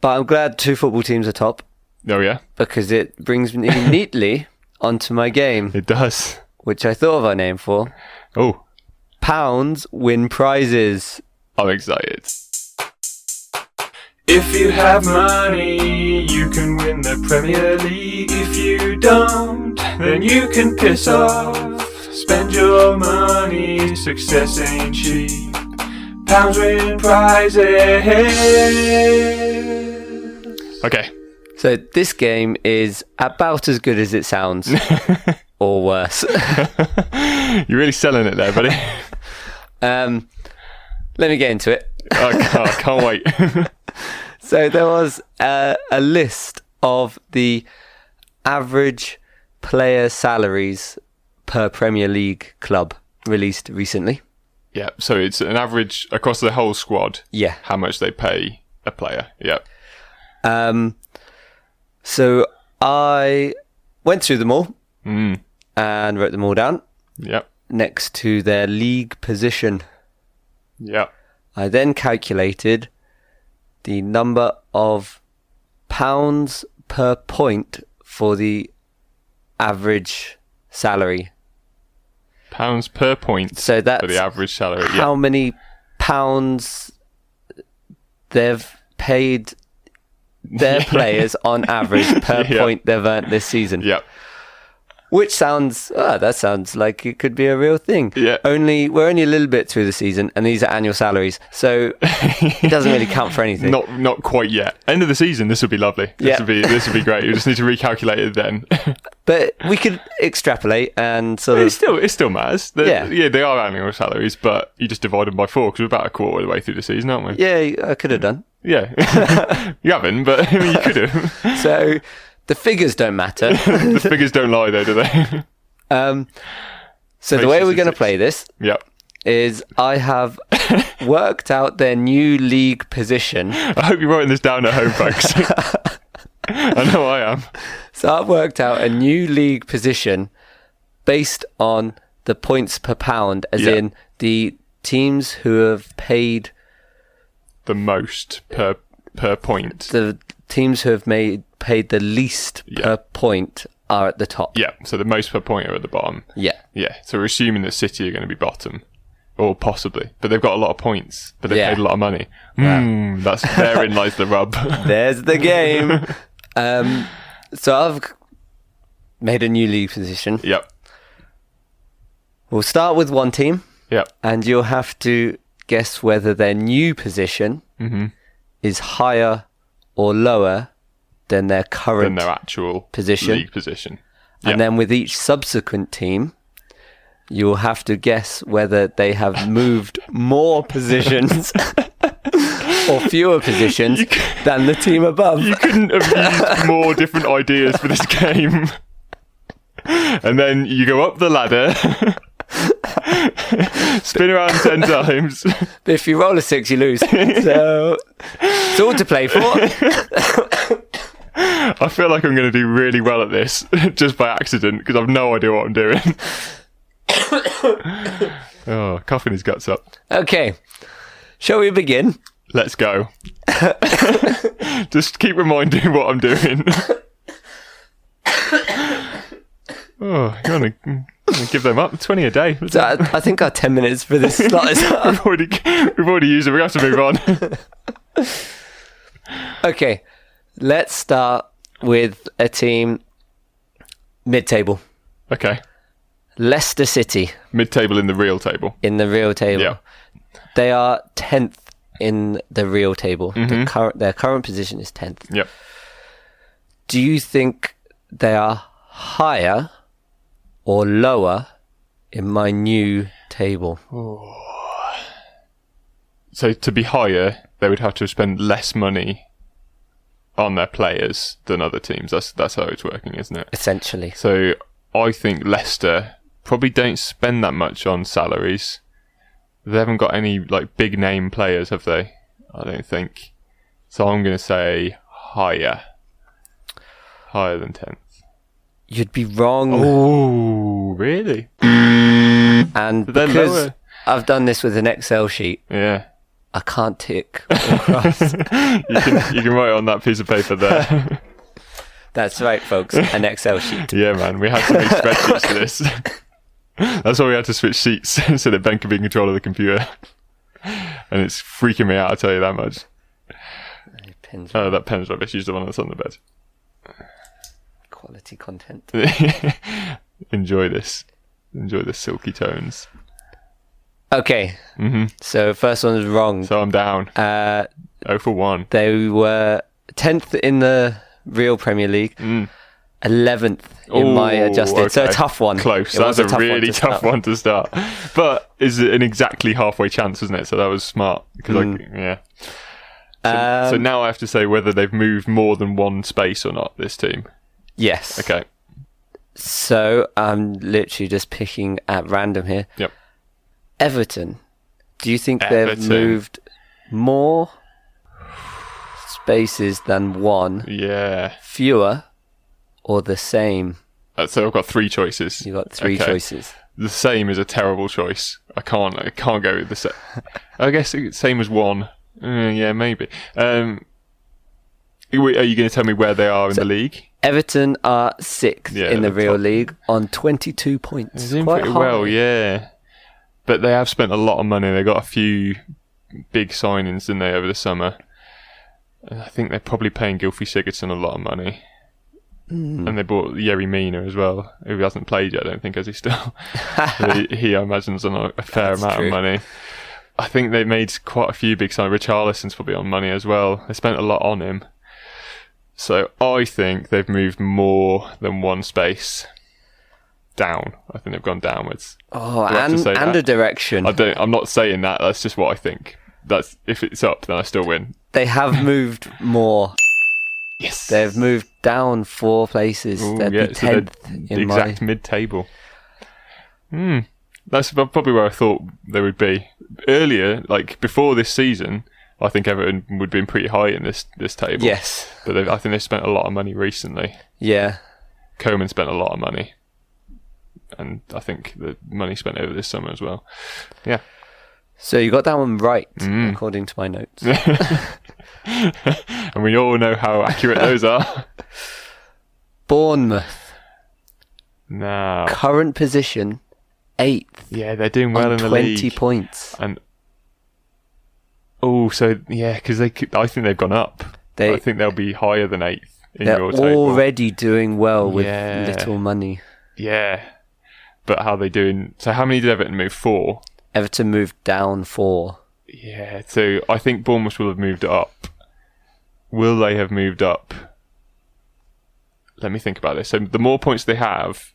But I'm glad 2 football teams are top. Oh, yeah? Because it brings me neatly onto my game. It does. Which I thought of a name for. Oh. Pounds win prizes. I'm excited. If you have money, you can win the Premier League. If you don't, then you can piss off. Spend your money, success ain't cheap. Pounds win prizes. Okay. So this game is about as good as it sounds. Or worse. You're really selling it there, buddy. Let me get into it. I can't wait. So there was a list of the average player salaries per Premier League club released recently. Yeah, so it's an average across the whole squad. Yeah. How much they pay a player. Yeah. So I went through them all Mm. and wrote them all down Yep. next to their league position. Yep. I then calculated the number of pounds per point for the average salary. Pounds per point So that's for the average salary. how many pounds they've paid their players on average per point they've earned this season. Yep. Which sounds, that sounds like it could be a real thing. Yeah. We're only a little bit through the season, and these are annual salaries, so it doesn't really count for anything. Not quite yet. End of the season, this would be lovely. This would be great. You just need to recalculate it then. But we could extrapolate and sort of... It still matters. Yeah, they are annual salaries, but you just divide them by 4 because we're about a quarter of the way through the season, aren't we? Yeah, I could have done. Yeah. You haven't, but I mean, you could have. So the figures don't matter. The figures don't lie, though, do they? So the way we're going to play this Yep. is I have worked out their new league position. I hope you're writing this down at home, folks. I know I am. So I've worked out a new league position based on the points per pound, as in the teams who have paid the most per point. The teams who have paid the least per point are at the top. Yeah, so the most per point are at the bottom. Yeah. Yeah, so we're assuming that City are going to be bottom. Or possibly. But they've got a lot of points. But they've paid a lot of money. Therein lies the rub. There's the game. So I've made a new league position. Yep. We'll start with one team. Yep. And you'll have to guess whether their new position is higher or lower than their current than their actual position. League position. And then with each subsequent team, you'll have to guess whether they have moved more positions or fewer positions than the team above. You couldn't have used more different ideas for this game. And then you go up the ladder, spin around 10 times. But if you roll a 6, you lose. So it's all to play for. I feel like I'm going to do really well at this just by accident because I've no idea what I'm doing. Oh, coughing his guts up. Okay. Shall we begin? Let's go. Just keep reminding what I'm doing. Oh, you want to give them up? 20 a day. So I think our 10 minutes for this slot is up. We've already used it. We have to move on. Okay. Let's start with a team mid-table. Okay. Leicester City. Mid-table in the real table. In the real table. Yeah. They are 10th in the real table. Their current position is 10th. Yep. Do you think they are higher or lower in my new table? So to be higher, they would have to spend less money on their players than other teams. That's how it's working, isn't it? Essentially. So I think Leicester probably don't spend that much on salaries. They haven't got any like big name players, have they? I don't think. So I'm going to say higher than 10th. You'd be wrong. Oh, really? And They're because lower. I've done this with an Excel sheet, Yeah. I can't tick or cross. You can write on that piece of paper there. That's right, folks. An Excel sheet. Yeah, man. We had to make spreadsheets for this. That's why we had to switch seats so that Ben could be in control of the computer. And it's freaking me out, I'll tell you that much. Oh, that pen's rubbish. Use the one that's on the bed. Quality content. Enjoy this. Enjoy the silky tones. Okay. So first one was wrong. So I'm down. 0 for 1. They were 10th in the real Premier League. 11th in my adjusted. Okay. So a tough one. Close. It That's was a really tough one to start. But is it an exactly halfway chance, isn't it? So that was smart. Because So now I have to say whether they've moved more than one space or not, this team. Yes. Okay. So I'm literally just picking at random here. Yep. Everton. Do you think they've moved more spaces than one? Yeah. Fewer or the same? So I've got 3 choices. You've got 3 choices. The same is a terrible choice. I can't go with the same. I guess it's same as 1. Yeah, maybe. Are you going to tell me where they are in the league? Everton are 6th in the real league on 22 points. They're doing pretty well, yeah. But they have spent a lot of money. They got a few big signings, didn't they, over the summer? I think they're probably paying Gylfi Sigurdsson a lot of money. And they bought Yerry Mina as well, who hasn't played yet, I don't think, has he still? he, I imagine, is on a fair amount of money. I think they made quite a few big signings. Richarlison's probably on money as well. They spent a lot on him. So I think they've moved more than one space down. I think they've gone downwards. Oh, and a direction. I'm not saying that. That's just what I think. That's if it's up, then I still win. They have moved more. Yes. They've moved down 4 places. Ooh, They'd be 10th in my... exact mid-table. That's probably where I thought they would be. Earlier, like before this season, I think Everton would have been pretty high in this table. Yes. But I think they've spent a lot of money recently. Yeah. Koeman spent a lot of money. And I think the money spent over this summer as well. Yeah. So you got that one right, according to my notes. And we all know how accurate those are. Bournemouth. Now. Current position, 8th. Yeah, they're doing well in the league. 20 points. And because I think they've gone up. I think they'll be higher than 8th in your table. They're already doing well with little money. Yeah. But how are they doing? So how many did Everton move? 4? Everton moved down 4. Yeah, so I think Bournemouth will have moved up. Will they have moved up? Let me think about this. So the more points they have,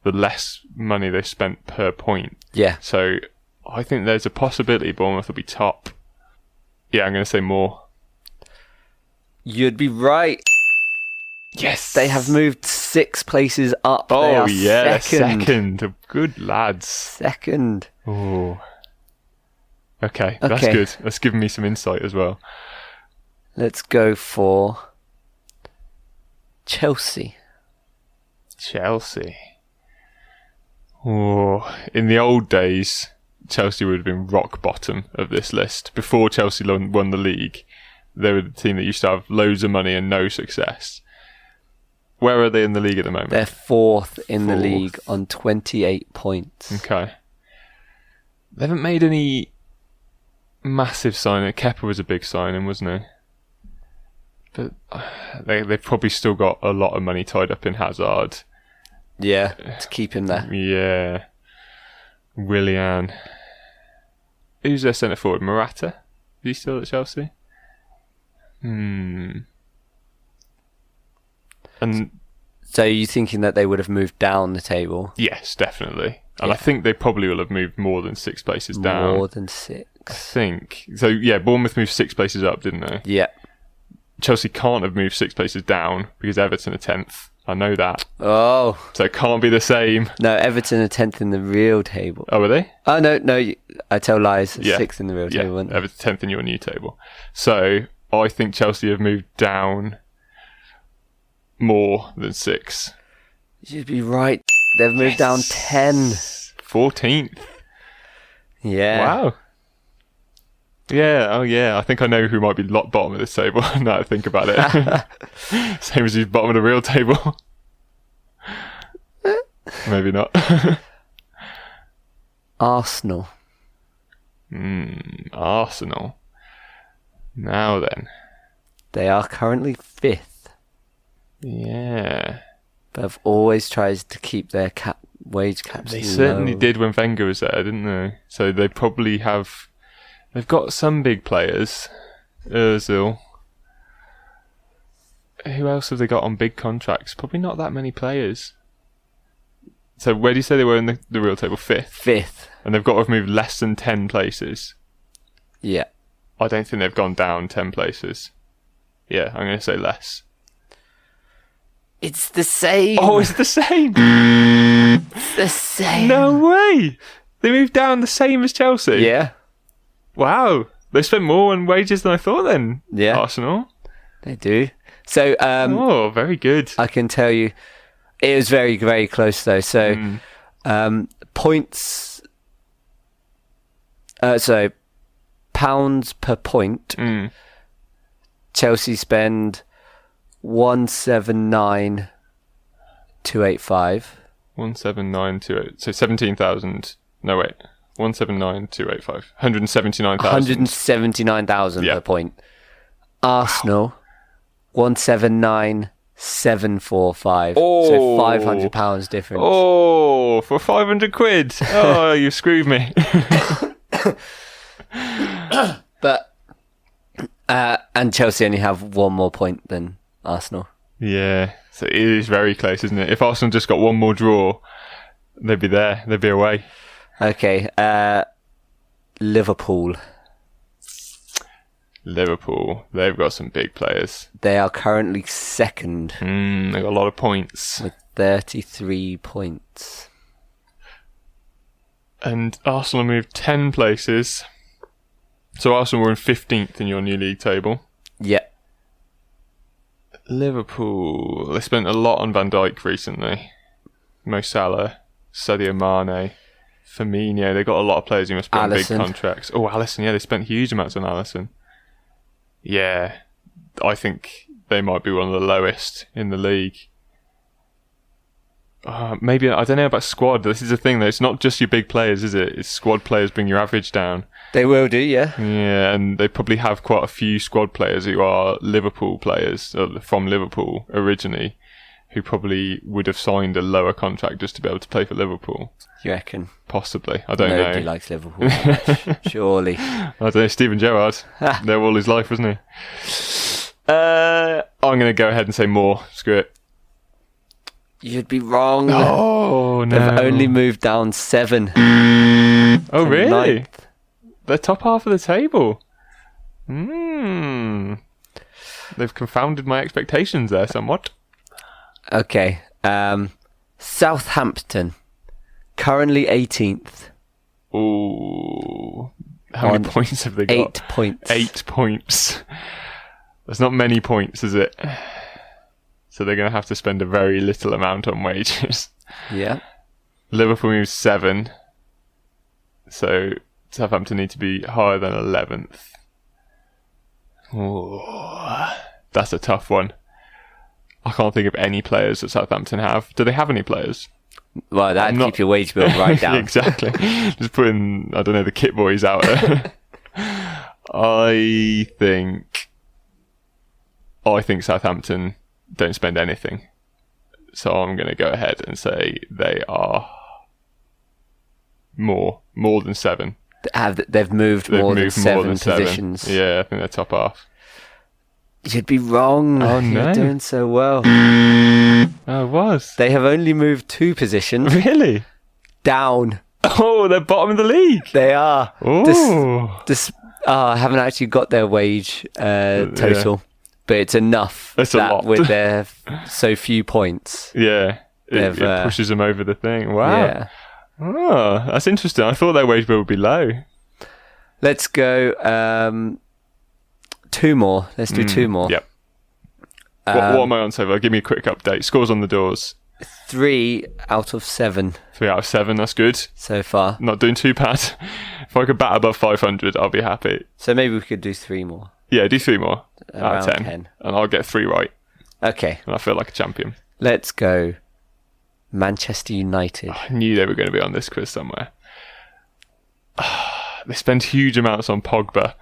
the less money they spent per point. Yeah. So I think there's a possibility Bournemouth will be top. Yeah, I'm going to say more. You'd be right. Yes. They have moved 6 places up. Oh, they're second. Good lads. Second. Oh. Okay, that's good. That's given me some insight as well. Let's go for Chelsea. Oh, in the old days, Chelsea would have been rock bottom of this list. Before Chelsea won the league, they were the team that used to have loads of money and no success. Where are they in the league at the moment? They're 4th in the league on 28 points. Okay. They haven't made any massive signing. Kepa was a big signing, wasn't he? But they've probably still got a lot of money tied up in Hazard. Yeah, to keep him there. Yeah. Willian. Who's their centre forward? Morata? Is he still at Chelsea? And so are you thinking that they would have moved down the table? Yes, definitely. And I think they probably will have moved more than 6 places down. More than 6. I think. So, yeah, Bournemouth moved 6 places up, didn't they? Yeah. Chelsea can't have moved 6 places down because Everton are 10th. I know that. Oh. So it can't be the same. No, Everton are 10th in the real table. Oh, are they? Oh, no, I tell lies. 6th in the real table. Yeah, Everton 10th in your new table. So I think Chelsea have moved down more than 6. You'd be right. They've moved down 10. 14th. Yeah. Wow. Yeah, oh yeah. I think I know who might be bottom of this table now I think about it. Same as who's bottom of the real table. Maybe not. Arsenal. Arsenal. Now then. They are currently 5th, Yeah. but have always tried to keep their wage caps They low. certainly did when Wenger was there, didn't they? So they probably have... They've got some big players. Ozil. Who else have they got on big contracts? Probably not that many players. So where do you say they were in the real table? 5th? 5th. And they've got to have moved less than 10 places. Yeah. I don't think they've gone down 10 places. Yeah, I'm going to say less. It's the same. Oh, it's the same. It's the same. No way. They moved down the same as Chelsea. Yeah. Wow. They spent more on wages than I thought then. Yeah. Arsenal. They do. So, Oh, very good. I can tell you, it was very, very close though. So, points. So, pounds per point. Chelsea spend 179,285. 179,285. So 17,000. No, wait. 179,285. 179,000. 179,000 Yeah. per point. Arsenal, 179,745. So £500 difference. Oh, for 500 quid. Oh, you screwed me. But and Chelsea only have one more point than Arsenal. Yeah, so it is very close, isn't it? If Arsenal just got one more draw, they'd be there. They'd be away. Okay, Liverpool. Liverpool, they've got some big players. They are currently 2nd They've got a lot of points. with 33 points. And Arsenal moved 10 places. So Arsenal were in 15th in your new league table. Yeah. Liverpool, they spent a lot on Van Dijk recently. Mo Salah, Sadio Mane, Firmino. They got a lot of players who must be on big Alisson. contracts. Oh, Alisson, yeah, they spent huge amounts on Alisson. Yeah, I think they might be one of the lowest in the league. Maybe, I don't know about squad. This is the thing though, it's not just your big players, is it? It's squad players bring your average down. They will do, yeah. Yeah, and they probably have quite a few squad players who are Liverpool players, from Liverpool originally, who probably would have signed a lower contract just to be able to play for Liverpool. You reckon? Possibly. I don't Nobody know. likes Liverpool that much, surely. I don't know. Steven Gerrard. There all his life, wasn't he? I'm going to go ahead and say more. Screw it. You'd be wrong. Oh, no. They've only moved down 7. Oh, to really? 9th. The top half of the table. They've confounded my expectations there somewhat. Okay. Southampton, currently 18th. Ooh. How many On points have they got? 8 points. 8 points. That's not many points, is it? So they're going to have to spend a very little amount on wages. Yeah. Liverpool moves 7. So Southampton need to be higher than 11th. Ooh. That's a tough one. I can't think of any players that Southampton have. Do they have any players? Well, that'd keep your wage bill right down. Exactly. Just putting, I don't know, the kit boys out there. I think Southampton don't spend anything. So I'm going to go ahead and say they are more than 7. They've moved more than 7 positions. Yeah, I think they're top half. You'd be wrong. Oh, no. You're doing so well. Oh, it was. They have only moved 2 positions Really? down. Oh, they're bottom of the league. They are. Oh. I haven't actually got their wage total, but it's enough That's a lot. with their so few points. Yeah. It They've, pushes them over the thing. Wow. Yeah. Oh, that's interesting. I thought their wage bill would be low. Let's go 2 more. Let's do 2 more. Yep. What am I on so far? Give me a quick update. Scores on the doors. 3 out of 7 3 out of 7, that's good. so far. Not doing too bad. If I could bat above 500, I'll be happy. So maybe we could do 3 more. Yeah, do 3 more out Around of 10. And I'll get 3 right. Okay, And I feel like a champion. let's go Manchester United. I knew they were going to be on this quiz somewhere. They spend huge amounts on Pogba.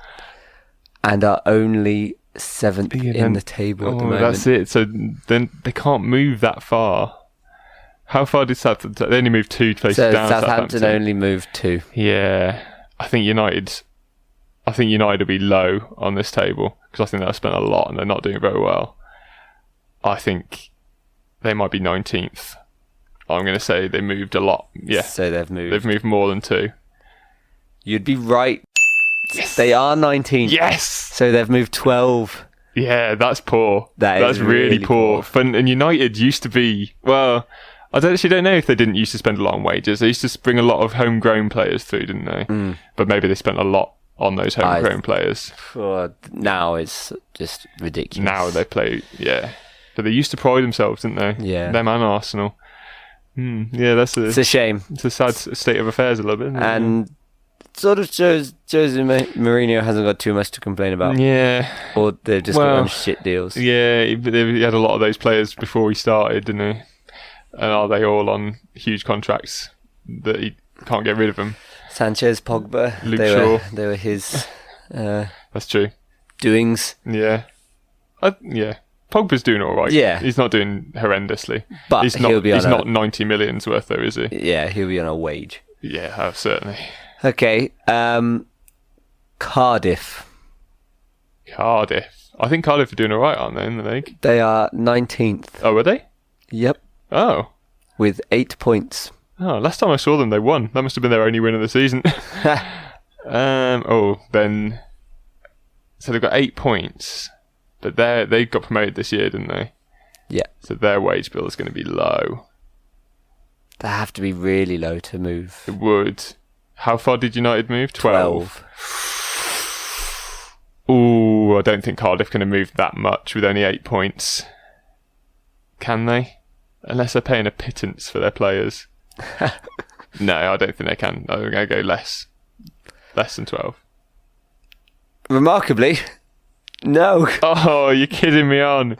And are only 7th in the table at the moment. That's it. So then they can't move that far. How far did Southampton? They only moved 2 places So down. Southampton only moved 2. Yeah, I think United will be low on this table because I think they've spent a lot and they're not doing very well. I think they might be 19th. I'm going to say they moved a lot. Yeah, So they've moved. they've moved more than 2. You'd be right. Yes. They are 19th. Yes. So they've moved 12. Yeah, that's poor. That's really poor. poor. And United used to be, well, I actually don't know if they didn't used to spend a lot on wages. They used to bring a lot of homegrown players through, didn't they? But maybe they spent a lot on those homegrown players. Now it's just ridiculous. Now they play, yeah. But they used to pride themselves, didn't they? Yeah. Them and Arsenal. Yeah, It's a shame. it's a sad state of affairs a little bit, isn't it? And sort of shows Jose Mourinho hasn't got too much to complain about. Yeah. Or they've just got on shit deals. Yeah, he had a lot of those players before he started, didn't he? And are they all on huge contracts that he can't get rid of them? Sanchez, Pogba, Luke Shaw. they were his That's true. doings. Yeah. Yeah. Pogba's doing all right. Yeah. He's not doing horrendously. But he's he'll be on not 90 million's worth though, is he? Yeah, he'll be on a wage. Yeah, certainly. Okay, Cardiff. Cardiff. I think Cardiff are doing all right, aren't they, in the league? They are 19th. Oh, are they? Yep, Oh. with 8 points. Oh, last time I saw them, they won. That must have been their only win of the season. Then... So they've got 8 points. But they got promoted this year, didn't they? Yeah. So their wage bill is going to be low. They have to be really low to move. It would. How far did United move? 12. Ooh, I don't think Cardiff can move that much with only 8 points. Can they? Unless they're paying a pittance for their players. No, I don't think they can. I'm going to go less. Less than 12. Remarkably, no. Oh, you're kidding me on.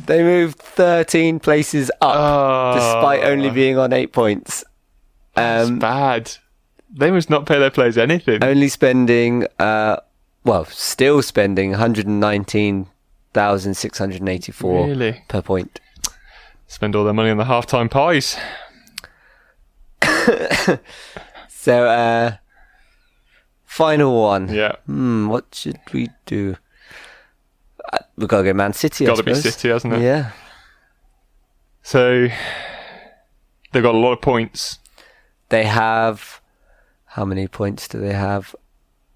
They moved 13 places up, despite only being on 8 points. That's bad. They must not pay their players anything. Only spending, still spending 119,684 Really? per point. Spend all their money on the halftime pies. So, final one. Yeah. What should we do? We've got to go Man City, Got to I be suppose. City, hasn't it? Yeah. So, they've got a lot of points. They have... How many points do they have?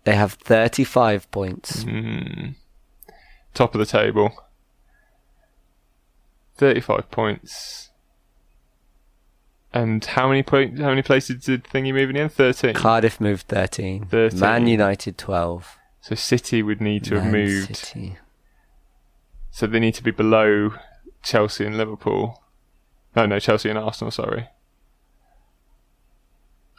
They have 35 points. Top of the table. 35 points. And how many places did Thingy move in the end? 13. Cardiff moved 13. 13. Man United 12. So City would need to have Man moved. City. So they need to be below Chelsea and Liverpool. No, Chelsea and Arsenal, sorry.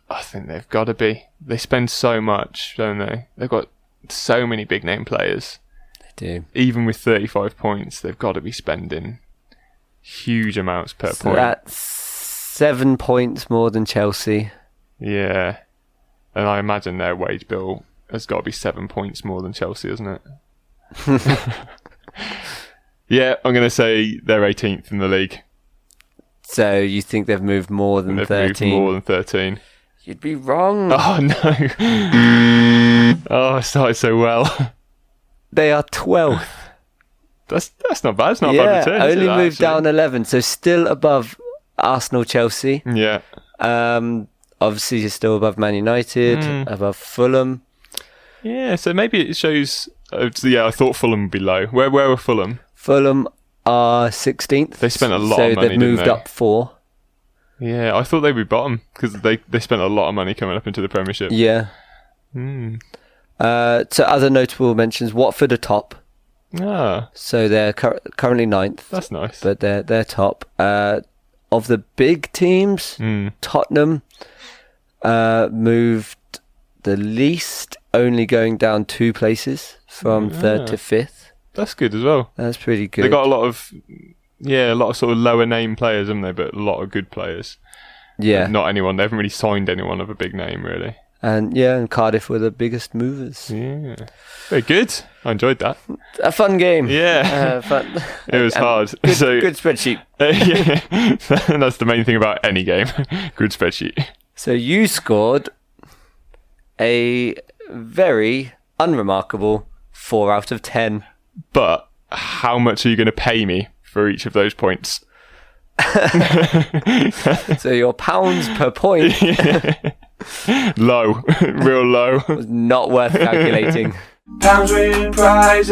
I think they've got to be. They spend so much, don't they? They've got so many big name players. They do. Even with 35 points, they've got to be spending huge amounts per point. That's 7 points more than Chelsea. Yeah. And I imagine their wage bill has got to be 7 points more than Chelsea, isn't it? Yeah, I'm going to say they're 18th in the league. So you think they've moved more than They've 13? moved more than 13. You'd be wrong. Oh, no. I started so well. They are 12th. That's not bad. It's not a bad return. Only moved down 11, so still above Arsenal, Chelsea. Yeah. Obviously, you're still above Man United, above Fulham. Yeah, so maybe it shows... I thought Fulham would be low. Where were Fulham? Fulham are 16th. They spent a lot so of money, they've moved didn't they? up 4. Yeah, I thought they'd be bottom because they spent a lot of money coming up into the Premiership. Yeah. So other notable mentions, Watford are top. Ah, So they're currently 9th. that's nice. But they're top. of the big teams, Tottenham moved the least, only going down 2 places from 3rd to 5th. That's good as well. That's pretty good. They got a lot of sort of lower name players, haven't they? But a lot of good players. Yeah. But not anyone. They haven't really signed anyone of a big name, really. And Cardiff were the biggest movers. Yeah. Very good. I enjoyed that. A fun game. Yeah. Fun. It was hard. Good spreadsheet. Yeah. That's the main thing about any game. Good spreadsheet. So you scored a very unremarkable 4 out of 10. But how much are you going to pay me for each of those points? So your pounds per point low. Real low. was not worth calculating. Pounds win prizes.